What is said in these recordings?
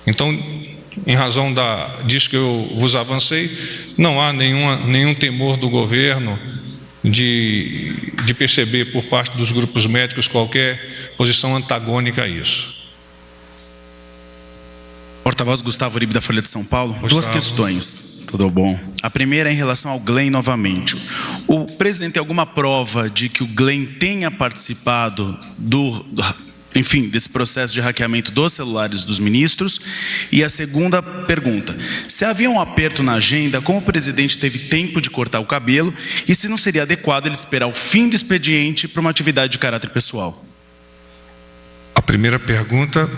Então, em razão disso que eu vos avancei, não há nenhum temor do governo de perceber por parte dos grupos médicos qualquer posição antagônica a isso. Porta-voz Gustavo Uribe, da Folha de São Paulo. Gustavo. Duas questões. Tudo bom? A primeira é em relação ao Glenn novamente. O presidente tem alguma prova de que o Glenn tenha participado desse processo de hackeamento dos celulares dos ministros? E a segunda pergunta: se havia um aperto na agenda, como o presidente teve tempo de cortar o cabelo, e se não seria adequado ele esperar o fim do expediente para uma atividade de caráter pessoal? A primeira pergunta...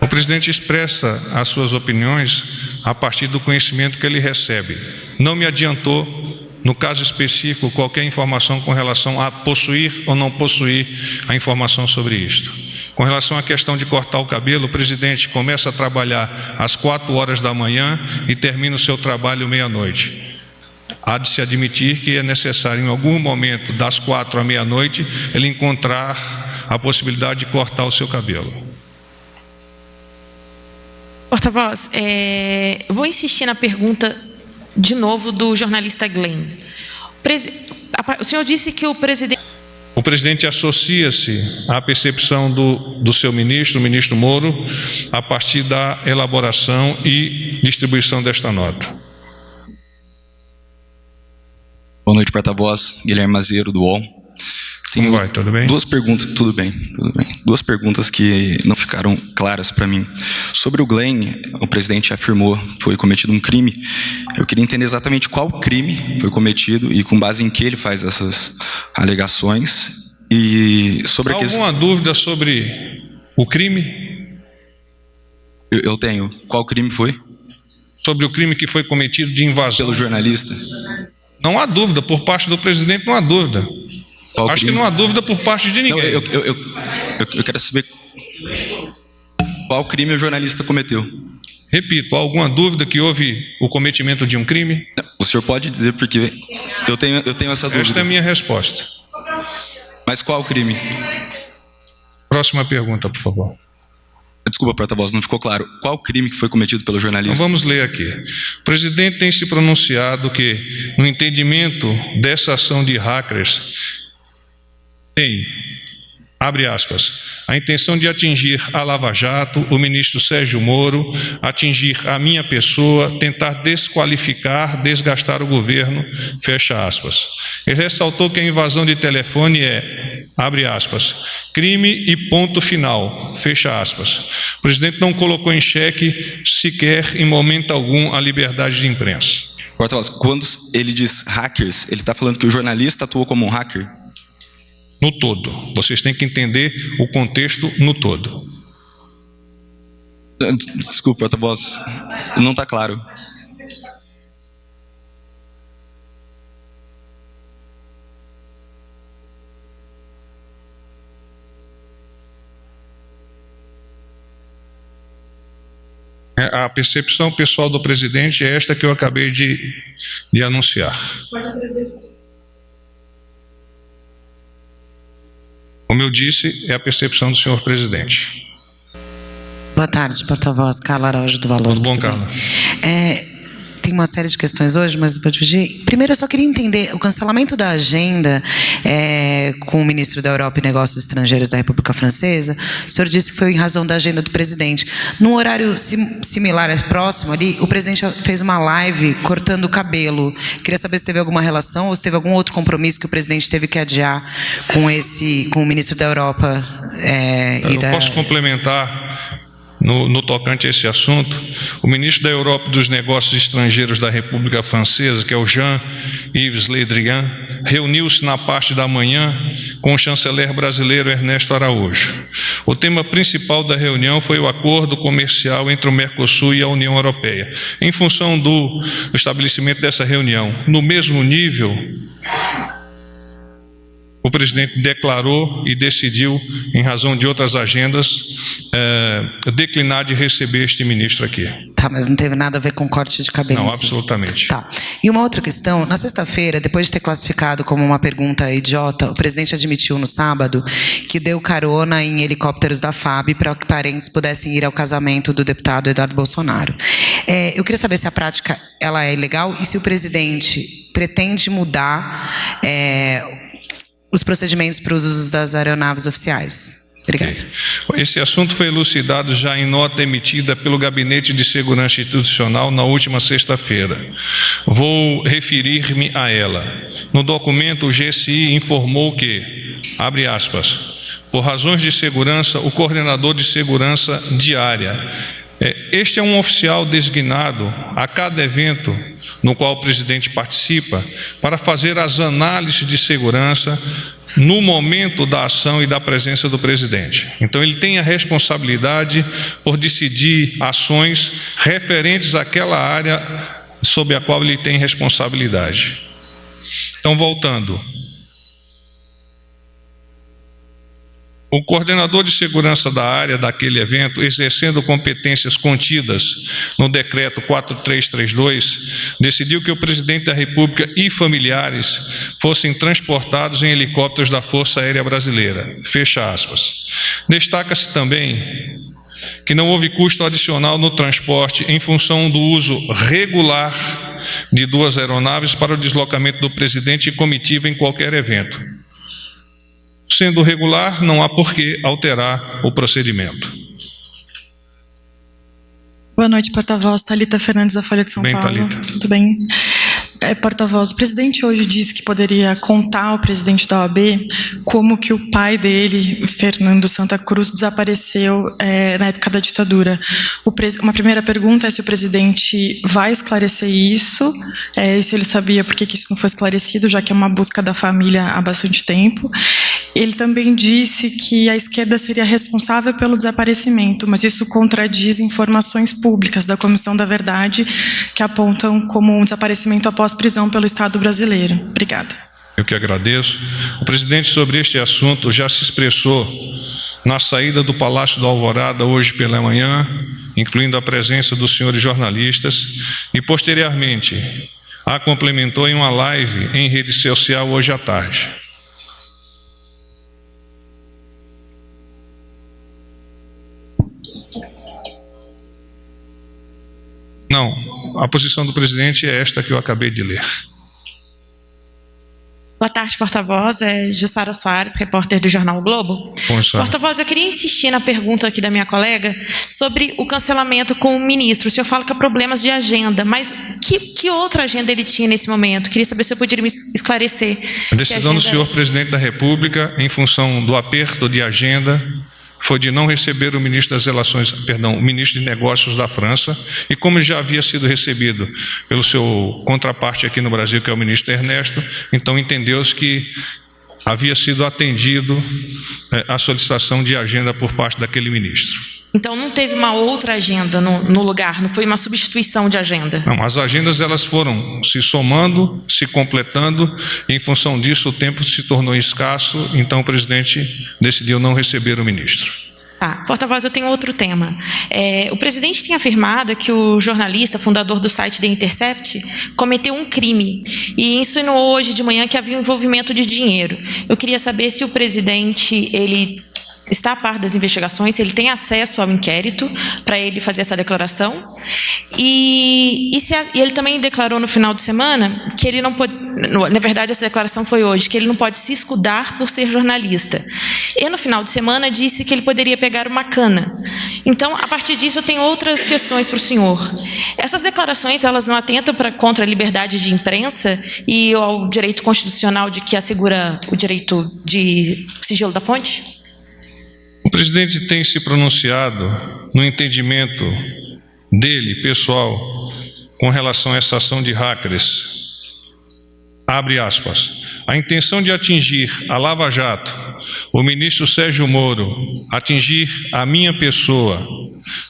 O presidente expressa as suas opiniões a partir do conhecimento que ele recebe. Não me adiantou, no caso específico, qualquer informação com relação a possuir ou não possuir a informação sobre isto. Com relação à questão de cortar o cabelo, o presidente começa a trabalhar às 4 horas da manhã e termina o seu trabalho meia-noite. Há de se admitir que é necessário, em algum momento, das 4 à meia-noite, ele encontrar a possibilidade de cortar o seu cabelo. Porta-voz, vou insistir na pergunta de novo do jornalista Glenn. O senhor disse que o presidente... O presidente associa-se à percepção do seu ministro, o ministro Moro, a partir da elaboração e distribuição desta nota. Boa noite, porta-voz. Guilherme Mazeiro, do UOL. Como vai? Tudo bem? Duas perguntas, tudo bem. Duas perguntas que não ficaram claras para mim. Sobre o Glenn, o presidente afirmou que foi cometido um crime. Eu queria entender exatamente qual crime foi cometido e com base em que ele faz essas alegações. E sobre Há alguma dúvida sobre o crime? Eu tenho. Qual crime foi? Sobre o crime que foi cometido de invasão. Pelo jornalista? Não há dúvida. Por parte do presidente, não há dúvida. Qual Acho crime? que não há dúvida por parte de ninguém. Não, eu quero saber qual crime o jornalista cometeu. Repito, há alguma dúvida que houve o cometimento de um crime? Não, o senhor pode dizer porque eu tenho essa dúvida. Esta é a minha resposta. Mas qual crime? Próxima pergunta, por favor. Desculpa, porta-voz, não ficou claro. Qual crime que foi cometido pelo jornalista? Então vamos ler aqui. O presidente tem se pronunciado que, no entendimento dessa ação de hackers, tem, abre aspas, a intenção de atingir a Lava Jato, o ministro Sérgio Moro, atingir a minha pessoa, tentar desqualificar, desgastar o governo, fecha aspas. Ele ressaltou que a invasão de telefone é, abre aspas, crime e ponto final, fecha aspas. O presidente não colocou em xeque sequer, em momento algum, a liberdade de imprensa. Porta-voz, quando ele diz hackers, ele está falando que o jornalista atuou como um hacker? No todo. Vocês têm que entender o contexto no todo. Desculpa, porta-voz, não está claro. A percepção pessoal do presidente é esta que eu acabei de anunciar. Como eu disse, é a percepção do senhor presidente. Boa tarde, porta-voz. Carla Araújo, do Valor. Tudo bom, Carla? Tem uma série de questões hoje, mas vou dividir. Primeiro, eu só queria entender o cancelamento da agenda com o ministro da Europa e Negócios Estrangeiros da República Francesa. O senhor disse que foi em razão da agenda do presidente. Num horário similar, próximo ali, o presidente fez uma live cortando o cabelo. Queria saber se teve alguma relação ou se teve algum outro compromisso que o presidente teve que adiar com o ministro da Europa. Posso complementar? No tocante a esse assunto, o ministro da Europa e dos Negócios Estrangeiros da República Francesa, que é o Jean-Yves Le Drian, reuniu-se na parte da manhã com o chanceler brasileiro Ernesto Araújo. O tema principal da reunião foi o acordo comercial entre o Mercosul e a União Europeia. Em função do estabelecimento dessa reunião, no mesmo nível, o presidente declarou e decidiu, em razão de outras agendas, declinar de receber este ministro aqui. Tá, mas não teve nada a ver com corte de cabelo. Não, em si. absolutamente. Tá. E uma outra questão, na sexta-feira, depois de ter classificado como uma pergunta idiota, o presidente admitiu no sábado que deu carona em helicópteros da FAB para que parentes pudessem ir ao casamento do deputado Eduardo Bolsonaro. Eu queria saber se a prática ela é ilegal e se o presidente pretende mudar os procedimentos para os usos das aeronaves oficiais. Obrigada. Esse assunto foi elucidado já em nota emitida pelo Gabinete de Segurança Institucional na última sexta-feira. Vou referir-me a ela. No documento, o GSI informou que, abre aspas, por razões de segurança, o coordenador de segurança diária. Este é um oficial designado a cada evento no qual o presidente participa para fazer as análises de segurança no momento da ação e da presença do presidente. Então, ele tem a responsabilidade por decidir ações referentes àquela área sobre a qual ele tem responsabilidade. Então, voltando. O coordenador de segurança da área daquele evento, exercendo competências contidas no decreto 4332, decidiu que o presidente da República e familiares fossem transportados em helicópteros da Força Aérea Brasileira. Fecha aspas. Destaca-se também que não houve custo adicional no transporte em função do uso regular de 2 aeronaves para o deslocamento do presidente e comitiva em qualquer evento. Sendo regular, não há por que alterar o procedimento. Boa noite, porta-voz. Thalita Fernandes, da Folha de São Paulo. Thalita. Tudo bem? Porta-voz, o presidente hoje disse que poderia contar ao presidente da OAB como que o pai dele, Fernando Santa Cruz, desapareceu na época da ditadura. Uma primeira pergunta é se o presidente vai esclarecer isso, e se ele sabia por que isso não foi esclarecido, já que é uma busca da família há bastante tempo. Ele também disse que a esquerda seria responsável pelo desaparecimento, mas isso contradiz informações públicas da Comissão da Verdade que apontam como um desaparecimento após prisão pelo Estado brasileiro. Obrigada. Eu que agradeço. O presidente, sobre este assunto, já se expressou na saída do Palácio do Alvorada hoje pela manhã, incluindo a presença dos senhores jornalistas, e posteriormente a complementou em uma live em rede social hoje à tarde. Não, a posição do presidente é esta que eu acabei de ler. Boa tarde, porta-voz. Jussara Soares, repórter do Jornal o Globo. Porta-voz, eu queria insistir na pergunta aqui da minha colega sobre o cancelamento com o ministro. O senhor fala que há problemas de agenda, mas que outra agenda ele tinha nesse momento? Queria saber se eu poderia me esclarecer. A decisão do senhor presidente da República, em função do aperto de agenda, foi de não receber o ministro das Relações, o ministro de Negócios da França, e como já havia sido recebido pelo seu contraparte aqui no Brasil, que é o ministro Ernesto, então entendeu-se que havia sido atendido a solicitação de agenda por parte daquele ministro. Então não teve uma outra agenda no lugar, não foi uma substituição de agenda? Não, as agendas elas foram se somando, se completando, e em função disso o tempo se tornou escasso, então o presidente decidiu não receber o ministro. Porta-voz, eu tenho outro tema. O presidente tem afirmado que o jornalista, fundador do site The Intercept, cometeu um crime e insinuou hoje de manhã que havia um envolvimento de dinheiro. Eu queria saber se o presidente está a par das investigações, se ele tem acesso ao inquérito para ele fazer essa declaração. E ele também declarou no final de semana que ele não pode, na verdade essa declaração foi hoje, que ele não pode se escudar por ser jornalista. E no final de semana disse que ele poderia pegar uma cana. Então, a partir disso, eu tenho outras questões para o senhor. Essas declarações, elas não atentam contra a liberdade de imprensa e ao direito constitucional de que assegura o direito de sigilo da fonte? O presidente tem se pronunciado no entendimento dele, pessoal, com relação a essa ação de hackers. Abre aspas. A intenção de atingir a Lava Jato, o ministro Sérgio Moro, atingir a minha pessoa,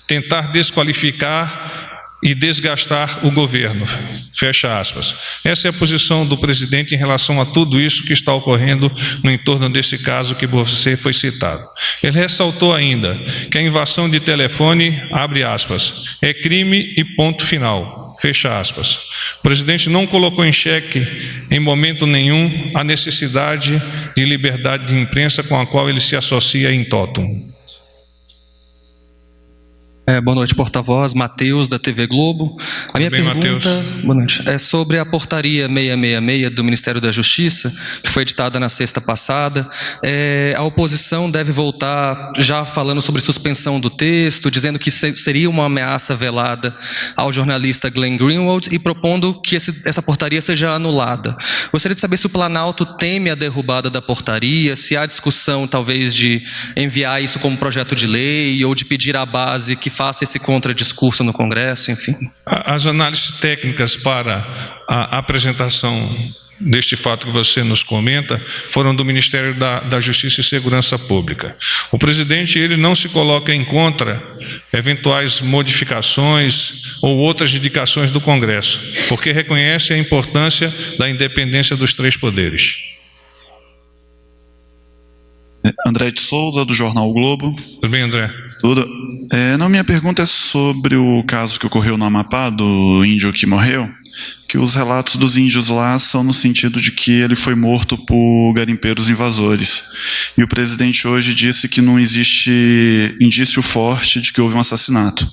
tentar desqualificar e desgastar o governo. Fecha aspas. Essa é a posição do presidente em relação a tudo isso que está ocorrendo no entorno desse caso que você foi citado. Ele ressaltou ainda que a invasão de telefone, abre aspas, é crime e ponto final. Fecha aspas. O presidente não colocou em xeque, em momento nenhum, a necessidade de liberdade de imprensa com a qual ele se associa em totum. Boa noite, porta-voz. Matheus, da TV Globo. A minha pergunta, boa noite, é sobre a portaria 666 do Ministério da Justiça, que foi editada na sexta passada. A oposição deve voltar já falando sobre suspensão do texto, dizendo que seria uma ameaça velada ao jornalista Glenn Greenwald e propondo que essa portaria seja anulada. Gostaria de saber se o Planalto teme a derrubada da portaria, se há discussão talvez de enviar isso como projeto de lei ou de pedir à base que faça esse contradiscurso no Congresso, enfim. As análises técnicas para a apresentação deste fato que você nos comenta foram do Ministério da Justiça e Segurança Pública. O presidente, ele não se coloca em contra eventuais modificações ou outras indicações do Congresso, porque reconhece a importância da independência dos três poderes. André de Souza, do Jornal o Globo. Tudo bem, André? Tudo. Não, minha pergunta é sobre o caso que ocorreu no Amapá, do índio que morreu, que os relatos dos índios lá são no sentido de que ele foi morto por garimpeiros invasores. E o presidente hoje disse que não existe indício forte de que houve um assassinato.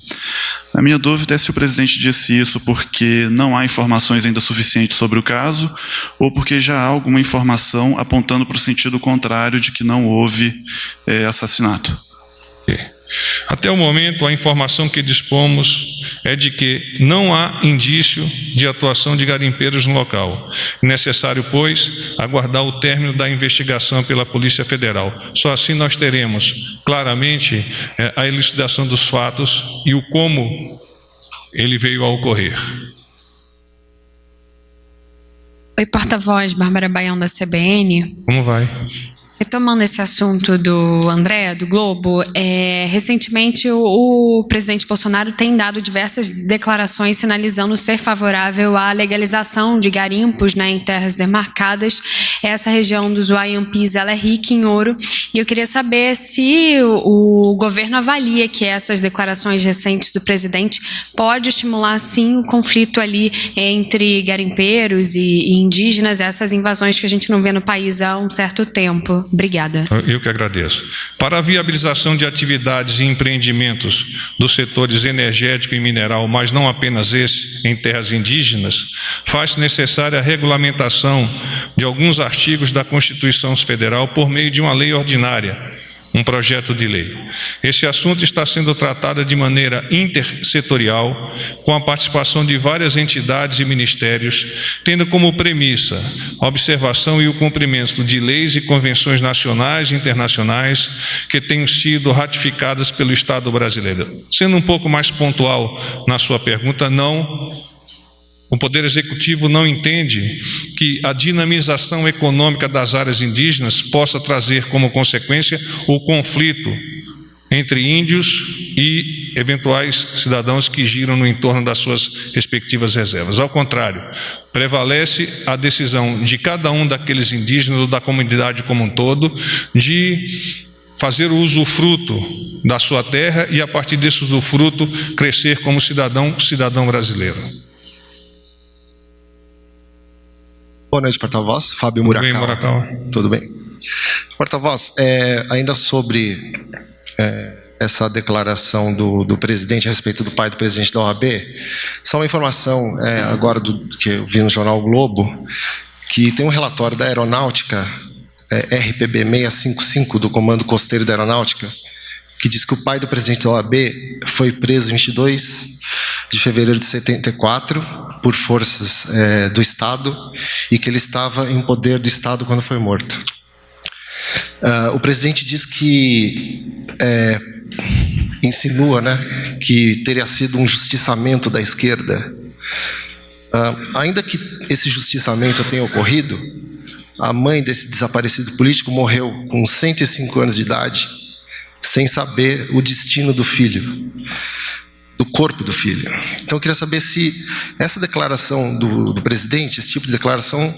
A minha dúvida é se o presidente disse isso porque não há informações ainda suficientes sobre o caso ou porque já há alguma informação apontando para o sentido contrário de que não houve assassinato. Até o momento, a informação que dispomos é de que não há indício de atuação de garimpeiros no local. É necessário, pois, aguardar o término da investigação pela Polícia Federal. Só assim nós teremos claramente a elucidação dos fatos e o como ele veio a ocorrer. Oi, porta-voz, Bárbara Baião, da CBN. Como vai? Retomando esse assunto do André, do Globo, recentemente o presidente Bolsonaro tem dado diversas declarações sinalizando ser favorável à legalização de garimpos, né, em terras demarcadas. Essa região dos Uaiampis, ela é rica em ouro, e eu queria saber se o governo avalia que essas declarações recentes do presidente pode estimular, sim, o conflito ali entre garimpeiros e indígenas, essas invasões que a gente não vê no país há um certo tempo. Obrigada. Eu que agradeço. Para a viabilização de atividades e empreendimentos dos setores energético e mineral, mas não apenas esse, em terras indígenas, faz-se necessária a regulamentação de alguns artigos da Constituição Federal por meio de uma lei ordinária, um projeto de lei. Esse assunto está sendo tratado de maneira intersetorial, com a participação de várias entidades e ministérios, tendo como premissa a observação e o cumprimento de leis e convenções nacionais e internacionais que tenham sido ratificadas pelo Estado brasileiro. Sendo um pouco mais pontual na sua pergunta, o Poder Executivo não entende que a dinamização econômica das áreas indígenas possa trazer como consequência o conflito entre índios e eventuais cidadãos que giram no entorno das suas respectivas reservas. Ao contrário, prevalece a decisão de cada um daqueles indígenas ou da comunidade como um todo de fazer o usufruto da sua terra e, a partir desse usufruto, crescer como cidadão brasileiro. Boa noite, porta-voz. Fábio Murakawa. Tudo bem, Murakawa? Tudo bem. Porta-voz, ainda sobre essa declaração do presidente a respeito do pai do presidente da OAB, só uma informação agora que eu vi no Jornal o Globo, que tem um relatório da Aeronáutica, RPB 655, do Comando Costeiro da Aeronáutica, que diz que o pai do presidente da OAB foi preso em 22 de fevereiro de 74 por forças do Estado e que ele estava em poder do Estado quando foi morto. O presidente diz que insinua, né, que teria sido um justiçamento da esquerda. Ainda que esse justiçamento tenha ocorrido, a mãe desse desaparecido político morreu com 105 anos de idade, sem saber o destino do filho, do corpo do filho. Então, eu queria saber se essa declaração do presidente, esse tipo de declaração,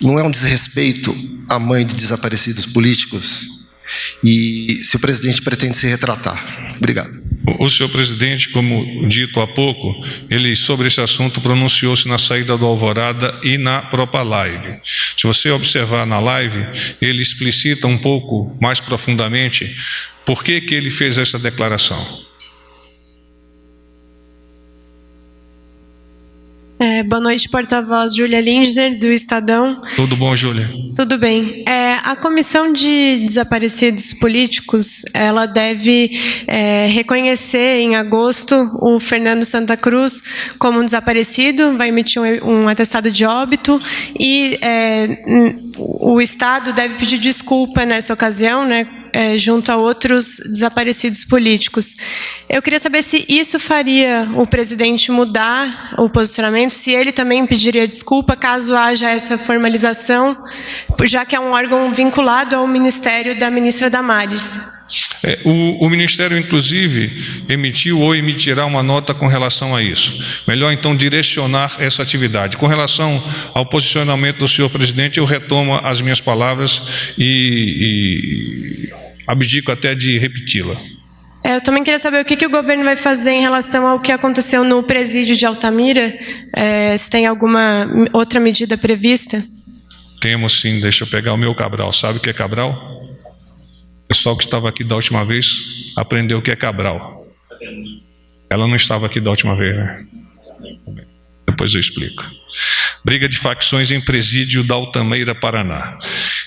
não é um desrespeito à mãe de desaparecidos políticos e se o presidente pretende se retratar. Obrigado. O senhor presidente, como dito há pouco, ele sobre esse assunto pronunciou-se na saída do Alvorada e na própria live. Se você observar na live, ele explicita um pouco mais profundamente por que ele fez essa declaração. Boa noite, porta-voz Júlia Lindner, do Estadão. Tudo bom, Júlia? Tudo bem. A Comissão de Desaparecidos Políticos, ela deve reconhecer em agosto o Fernando Santa Cruz como um desaparecido, vai emitir um atestado de óbito e o Estado deve pedir desculpa nessa ocasião, né, junto a outros desaparecidos políticos. Eu queria saber se isso faria o presidente mudar o posicionamento, se ele também pediria desculpa caso haja essa formalização, já que é um órgão vinculado ao ministério da ministra Damares. O Ministério, inclusive, emitiu ou emitirá uma nota com relação a isso. Melhor, então, direcionar essa atividade. Com relação ao posicionamento do senhor presidente, eu retomo as minhas palavras e abdico até de repeti-la. Eu também queria saber o que o governo vai fazer em relação ao que aconteceu no presídio de Altamira, se tem alguma outra medida prevista? Temos sim, deixa eu pegar o meu Cabral. Sabe o que é Cabral? O pessoal que estava aqui da última vez aprendeu o que é Cabral. Ela não estava aqui da última vez, né? Depois eu explico. Briga de facções em presídio da Altamira, Paraná.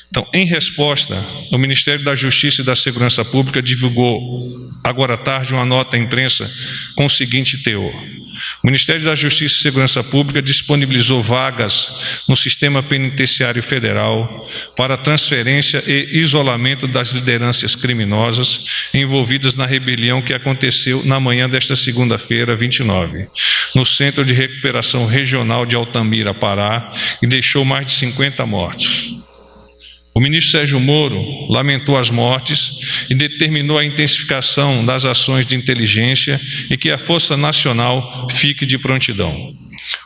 Então, em resposta, o Ministério da Justiça e da Segurança Pública divulgou, agora à tarde, uma nota à imprensa com o seguinte teor. O Ministério da Justiça e Segurança Pública disponibilizou vagas no Sistema Penitenciário Federal para transferência e isolamento das lideranças criminosas envolvidas na rebelião que aconteceu na manhã desta segunda-feira, 29, no Centro de Recuperação Regional de Altamira, Pará, e deixou mais de 50 mortos. O ministro Sérgio Moro lamentou as mortes e determinou a intensificação das ações de inteligência e que a Força Nacional fique de prontidão.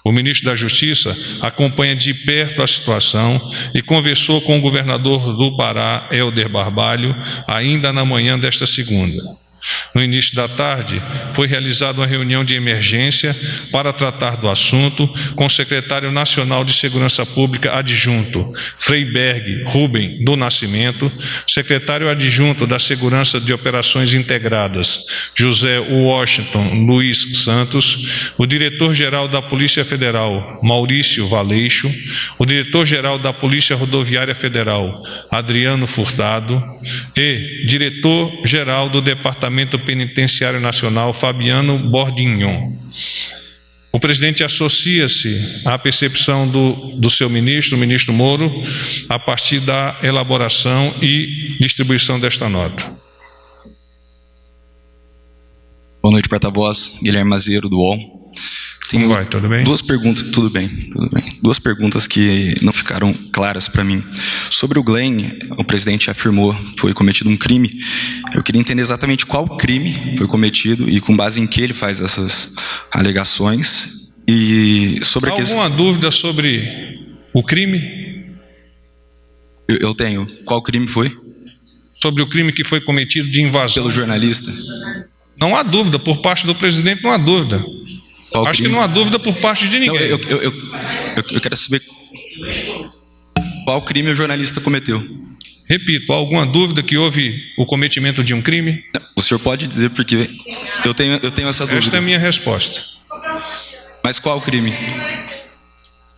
O ministro da Justiça acompanha de perto a situação e conversou com o governador do Pará, Helder Barbalho, ainda na manhã desta segunda. No início da tarde, foi realizada uma reunião de emergência para tratar do assunto com o secretário nacional de Segurança Pública adjunto, Freiberg Rubem do Nascimento, secretário adjunto da Segurança de Operações Integradas, José Washington Luiz Santos, o diretor-geral da Polícia Federal, Maurício Valeixo, o diretor-geral da Polícia Rodoviária Federal, Adriano Furtado, e diretor-geral do Departamento Penitenciário Nacional, Fabiano Bordignon. O presidente associa-se à percepção do seu ministro, o ministro Moro, a partir da elaboração e distribuição desta nota. Boa noite, porta-voz. Guilherme Mazeiro, do UOL. Como vai? Tudo bem? Duas perguntas, tudo bem. Duas perguntas que não ficaram claras para mim. Sobre o Glenn, o presidente afirmou que foi cometido um crime. Eu queria entender exatamente qual crime foi cometido e com base em que ele faz essas alegações. E sobre Há alguma dúvida sobre o crime? Eu tenho. Qual crime foi? Sobre o crime que foi cometido de invasão. Pelo jornalista? Não há dúvida. Por parte do presidente, não há dúvida. Acho que não há dúvida por parte de ninguém. Eu quero saber qual crime o jornalista cometeu. Repito, há alguma dúvida que houve o cometimento de um crime? O senhor pode dizer porque eu tenho essa dúvida. Esta é a minha resposta. Mas qual crime?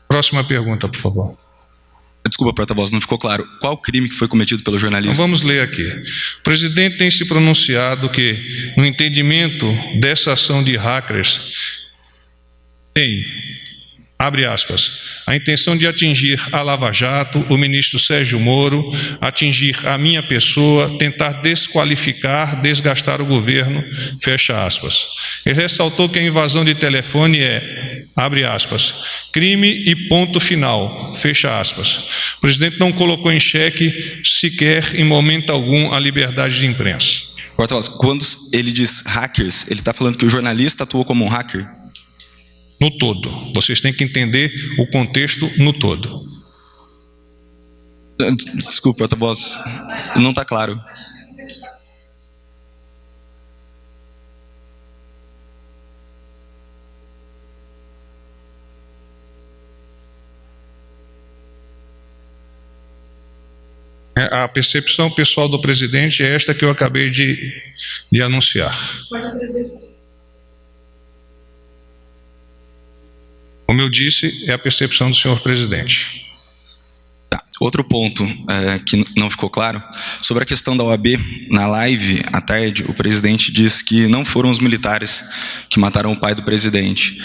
Próxima pergunta, por favor. Desculpa, porta-voz, não ficou claro. Qual crime que foi cometido pelo jornalista? Então vamos ler aqui. O presidente tem se pronunciado que, no entendimento dessa ação de hackers, tem, abre aspas, a intenção de atingir a Lava Jato, o ministro Sérgio Moro, atingir a minha pessoa, tentar desqualificar, desgastar o governo, fecha aspas. Ele ressaltou que a invasão de telefone é, abre aspas, crime e ponto final, fecha aspas. O presidente não colocou em xeque sequer em momento algum a liberdade de imprensa. Porta-voz, quando ele diz hackers, ele está falando que o jornalista atuou como um hacker? No todo. Vocês têm que entender o contexto no todo. Desculpa, porta-voz, não está claro. A percepção pessoal do presidente é esta que eu acabei de anunciar. Como eu disse, é a percepção do senhor presidente. Tá. Outro ponto que não ficou claro, sobre a questão da OAB, na live, à tarde, o presidente disse que não foram os militares que mataram o pai do presidente.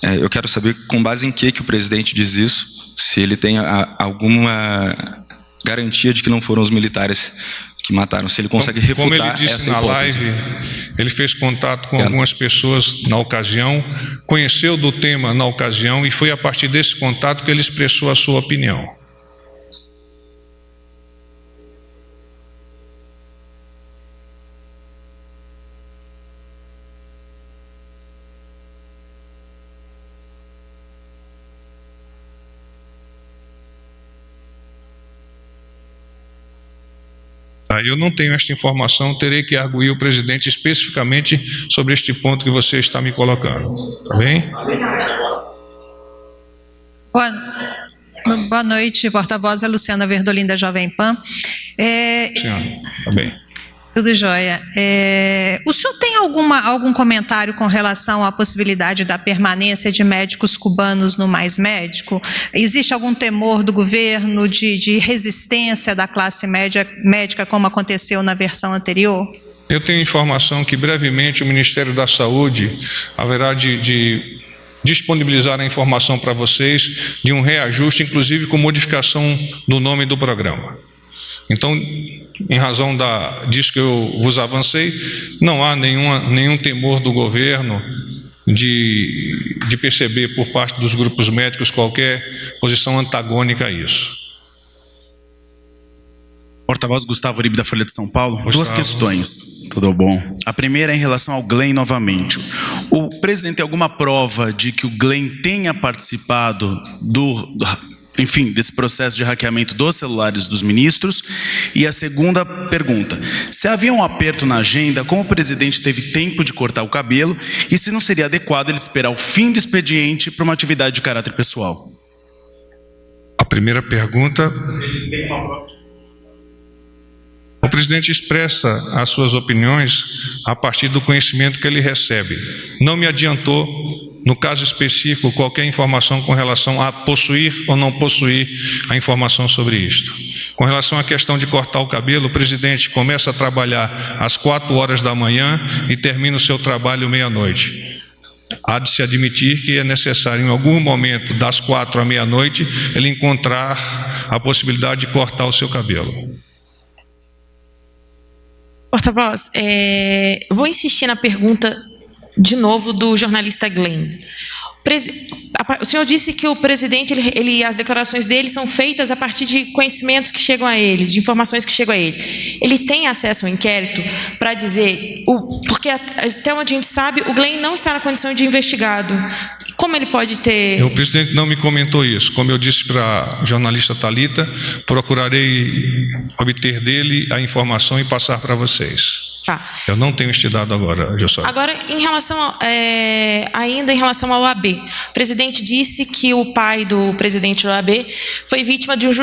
Eu quero saber com base em que o presidente diz isso, se ele tem alguma garantia de que não foram os militares que mataram, se ele consegue refutar como ele disse essa na hipótese. live, ele fez contato com algumas pessoas na ocasião, conheceu do tema na ocasião e foi a partir desse contato que ele expressou a sua opinião. Eu não tenho esta informação, terei que arguir o presidente especificamente sobre este ponto que você está me colocando. Tá bem? Boa noite, porta-voz, é Luciana Verdolin, da Jovem Pan. Luciana, tá bem. Tudo jóia. O senhor tem algum comentário com relação à possibilidade da permanência de médicos cubanos no Mais Médico? Existe algum temor do governo de resistência da classe médica, como aconteceu na versão anterior? Eu tenho informação que brevemente o Ministério da Saúde haverá de disponibilizar a informação para vocês de um reajuste, inclusive com modificação do nome do programa. Então, em razão disso que eu vos avancei, não há nenhum temor do governo de perceber por parte dos grupos médicos qualquer posição antagônica a isso. Porta-voz Gustavo Uribe, da Folha de São Paulo. Gustavo. Duas questões. Tudo bom? A primeira é em relação ao Glenn novamente. O presidente tem alguma prova de que o Glenn tenha participado desse processo de hackeamento dos celulares dos ministros? E a segunda pergunta, se havia um aperto na agenda, como o presidente teve tempo de cortar o cabelo, e se não seria adequado ele esperar o fim do expediente para uma atividade de caráter pessoal? A primeira pergunta... O presidente expressa as suas opiniões a partir do conhecimento que ele recebe. Não me adiantou, no caso específico, qualquer informação com relação a possuir ou não possuir a informação sobre isto. Com relação à questão de cortar o cabelo, o presidente começa a trabalhar às 4 horas da manhã e termina o seu trabalho meia-noite. Há de se admitir que é necessário, em algum momento, das 4 à meia-noite, ele encontrar a possibilidade de cortar o seu cabelo. Porta-voz, vou insistir na pergunta de novo do jornalista Glenn. O senhor disse que o presidente, as declarações dele são feitas a partir de conhecimentos que chegam a ele, de informações que chegam a ele. Ele tem acesso ao inquérito para dizer, porque até onde a gente sabe, o Glenn não está na condição de investigado. Como ele pode ter... O presidente não me comentou isso. Como eu disse para a jornalista Thalita, procurarei obter dele a informação e passar para vocês. Tá. Eu não tenho este dado agora, Jossório. Agora, ainda em relação ao OAB, o presidente disse que o pai do presidente do OAB foi vítima de um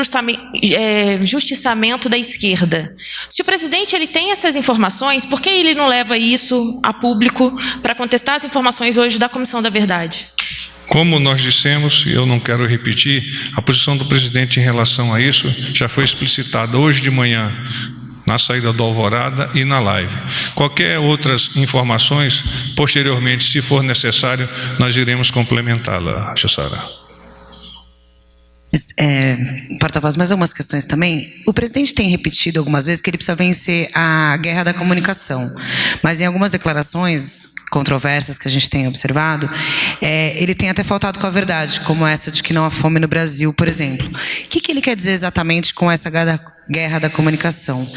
justiçamento da esquerda. Se o presidente ele tem essas informações, por que ele não leva isso a público para contestar as informações hoje da Comissão da Verdade? Como nós dissemos, e eu não quero repetir, a posição do presidente em relação a isso já foi explicitada hoje de manhã, na saída do Alvorada e na live. Qualquer outras informações, posteriormente, se for necessário, nós iremos complementá-la, Jussara. Porta-voz, mais algumas questões também. O presidente tem repetido algumas vezes que ele precisa vencer a guerra da comunicação, mas em algumas declarações controversas que a gente tem observado, ele tem até faltado com a verdade, como essa de que não há fome no Brasil, por exemplo. O que ele quer dizer exatamente com essa guerra da comunicação.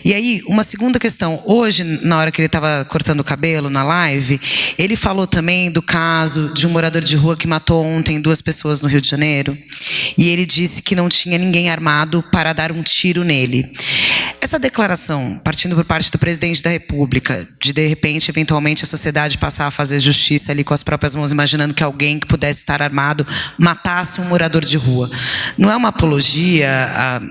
E aí, uma segunda questão. Hoje, na hora que ele estava cortando o cabelo na live, ele falou também do caso de um morador de rua que matou ontem 2 pessoas no Rio de Janeiro. E ele disse que não tinha ninguém armado para dar um tiro nele. Essa declaração, partindo por parte do presidente da República, de repente, eventualmente, a sociedade passar a fazer justiça ali com as próprias mãos, imaginando que alguém que pudesse estar armado matasse um morador de rua. Não é uma apologia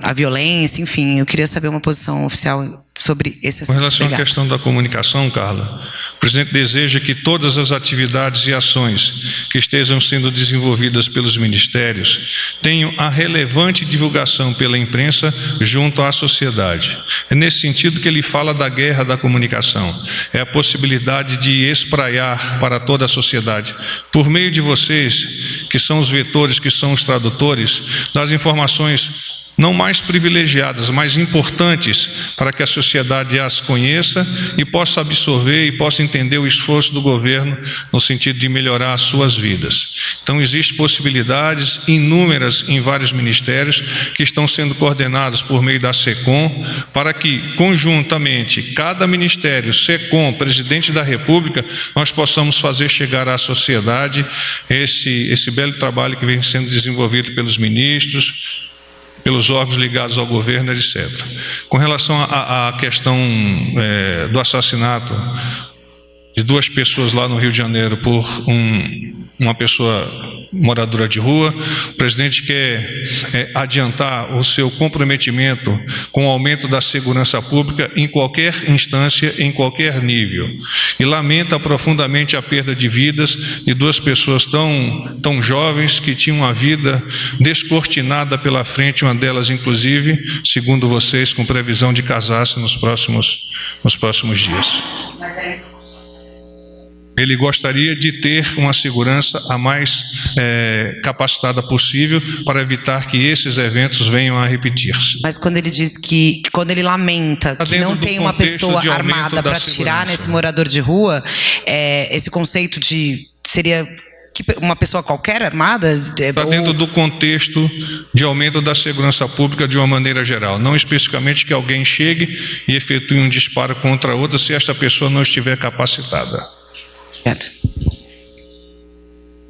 à violência, enfim, eu queria saber uma posição oficial sobre esse assunto. Com relação à questão da comunicação, Carla, o presidente deseja que todas as atividades e ações que estejam sendo desenvolvidas pelos ministérios tenham a relevante divulgação pela imprensa junto à sociedade. É nesse sentido que ele fala da guerra da comunicação. É a possibilidade de espraiar para toda a sociedade, por meio de vocês, que são os vetores, que são os tradutores, das informações não mais privilegiadas, mas importantes para que a sociedade as conheça e possa absorver e possa entender o esforço do governo no sentido de melhorar as suas vidas. Então, existem possibilidades inúmeras em vários ministérios que estão sendo coordenados por meio da SECOM para que, conjuntamente, cada ministério, SECOM, Presidente da República, nós possamos fazer chegar à sociedade esse belo trabalho que vem sendo desenvolvido pelos ministros, pelos órgãos ligados ao governo, etc. Com relação à questão do assassinato de 2 pessoas lá no Rio de Janeiro por uma pessoa moradora de rua, o presidente quer adiantar o seu comprometimento com o aumento da segurança pública em qualquer instância, em qualquer nível. E lamenta profundamente a perda de vidas de 2 pessoas tão jovens que tinham uma vida descortinada pela frente, uma delas, inclusive, segundo vocês, com previsão de casar-se nos próximos dias. Ele gostaria de ter uma segurança a mais capacitada possível para evitar que esses eventos venham a repetir-se. Mas quando ele diz quando ele lamenta que não tem uma pessoa armada para atirar nesse morador de rua, esse conceito seria uma pessoa qualquer armada? Está dentro do contexto de aumento da segurança pública de uma maneira geral, não especificamente que alguém chegue e efetue um disparo contra outra se esta pessoa não estiver capacitada.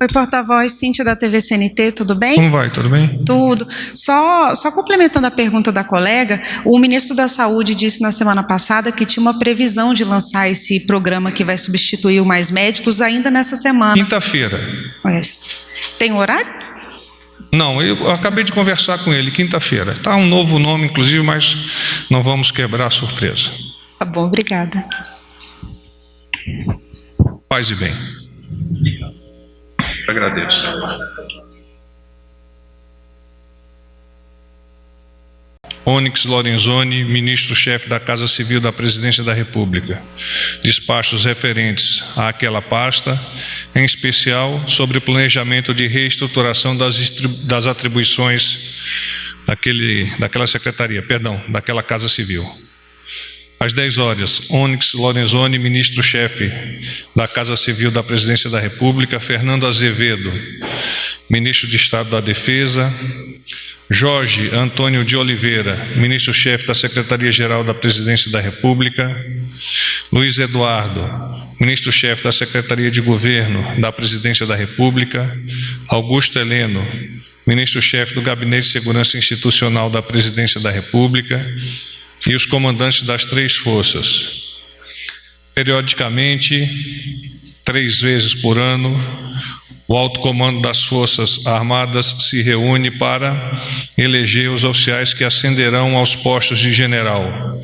Oi, porta-voz, Cíntia da TV CNT, tudo bem? Como vai, tudo bem? Tudo. Só complementando a pergunta da colega, o ministro da Saúde disse na semana passada que tinha uma previsão de lançar esse programa que vai substituir o Mais Médicos ainda nessa semana. Quinta-feira. Tem horário? Não, eu acabei de conversar com ele, quinta-feira. Está um novo nome, inclusive, mas não vamos quebrar a surpresa. Tá bom, obrigada. Paz e bem. Agradeço. Onyx Lorenzoni, ministro-chefe da Casa Civil da Presidência da República. Despachos referentes àquela pasta, em especial sobre o planejamento de reestruturação das atribuições daquela secretaria, daquela Casa Civil. Às 10 horas, Onyx Lorenzoni, ministro-chefe da Casa Civil da Presidência da República, Fernando Azevedo, ministro de Estado da Defesa, Jorge Antônio de Oliveira, ministro-chefe da Secretaria-Geral da Presidência da República, Luiz Eduardo, ministro-chefe da Secretaria de Governo da Presidência da República, Augusto Heleno, ministro-chefe do Gabinete de Segurança Institucional da Presidência da República, e os comandantes das 3 forças. Periodicamente, 3 vezes por ano, o alto comando das Forças Armadas se reúne para eleger os oficiais que ascenderão aos postos de general.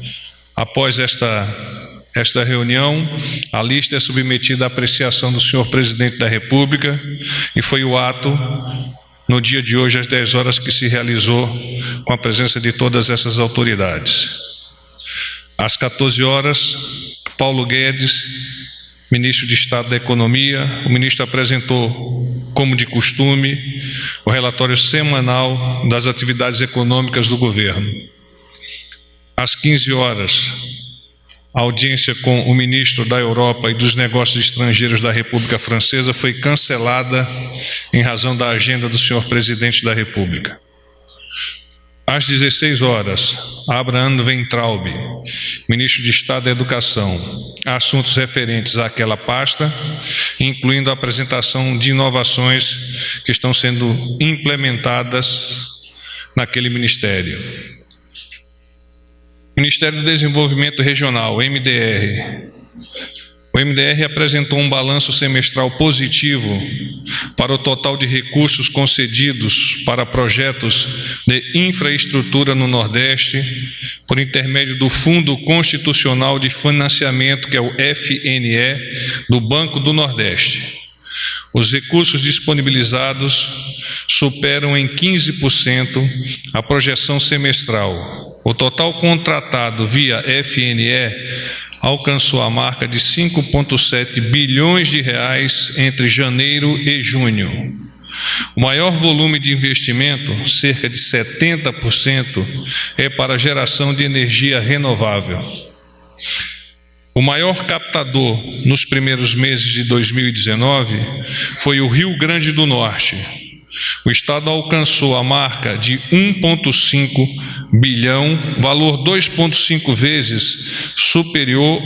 Após esta reunião, a lista é submetida à apreciação do senhor presidente da República e foi o ato no dia de hoje, às 10 horas, que se realizou com a presença de todas essas autoridades. Às 14 horas, Paulo Guedes, ministro de Estado da Economia, o ministro apresentou, como de costume, o relatório semanal das atividades econômicas do governo. Às 15 horas, a audiência com o ministro da Europa e dos Negócios Estrangeiros da República Francesa foi cancelada em razão da agenda do senhor presidente da República. Às 16 horas, Abraham Weintraub, ministro de Estado da Educação, assuntos referentes àquela pasta, incluindo a apresentação de inovações que estão sendo implementadas naquele ministério. Ministério do Desenvolvimento Regional, MDR. O MDR apresentou um balanço semestral positivo para o total de recursos concedidos para projetos de infraestrutura no Nordeste, por intermédio do Fundo Constitucional de Financiamento, que é o FNE, do Banco do Nordeste. Os recursos disponibilizados superam em 15% a projeção semestral. O total contratado via FNE alcançou a marca de 5,7 bilhões de reais entre janeiro e junho. O maior volume de investimento, cerca de 70%, é para a geração de energia renovável. O maior captador nos primeiros meses de 2019 foi o Rio Grande do Norte. O Estado alcançou a marca de 1,5 bilhão, valor 2,5 vezes superior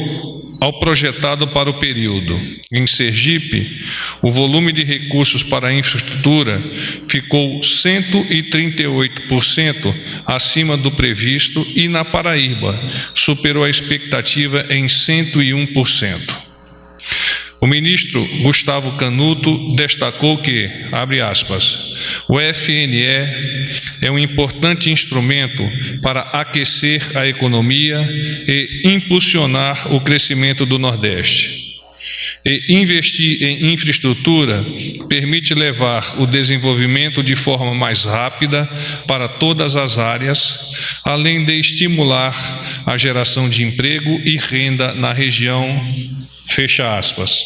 ao projetado para o período. Em Sergipe, o volume de recursos para a infraestrutura ficou 138% acima do previsto e na Paraíba superou a expectativa em 101%. O ministro Gustavo Canuto destacou que, abre aspas, o FNE é um importante instrumento para aquecer a economia e impulsionar o crescimento do Nordeste. E investir em infraestrutura permite levar o desenvolvimento de forma mais rápida para todas as áreas, além de estimular a geração de emprego e renda na região. Fecha aspas.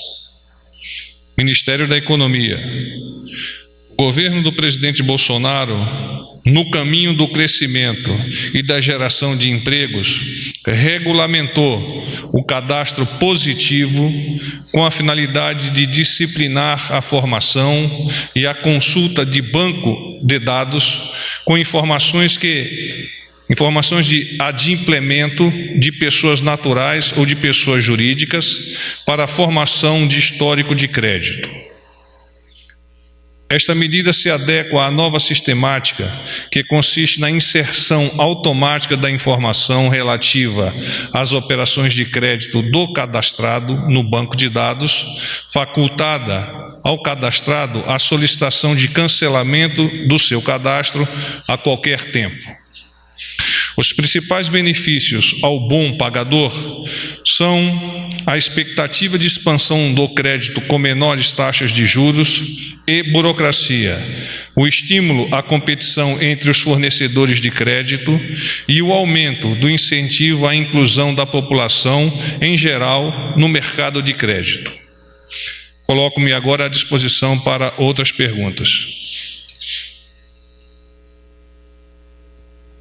Ministério da Economia. O governo do presidente Bolsonaro, no caminho do crescimento e da geração de empregos, regulamentou o cadastro positivo com a finalidade de disciplinar a formação e a consulta de banco de dados com informações de adimplemento de pessoas naturais ou de pessoas jurídicas para a formação de histórico de crédito. Esta medida se adequa à nova sistemática, que consiste na inserção automática da informação relativa às operações de crédito do cadastrado no banco de dados, facultada ao cadastrado a solicitação de cancelamento do seu cadastro a qualquer tempo. Os principais benefícios ao bom pagador são a expectativa de expansão do crédito com menores taxas de juros e burocracia, o estímulo à competição entre os fornecedores de crédito e o aumento do incentivo à inclusão da população em geral no mercado de crédito. Coloco-me agora à disposição para outras perguntas.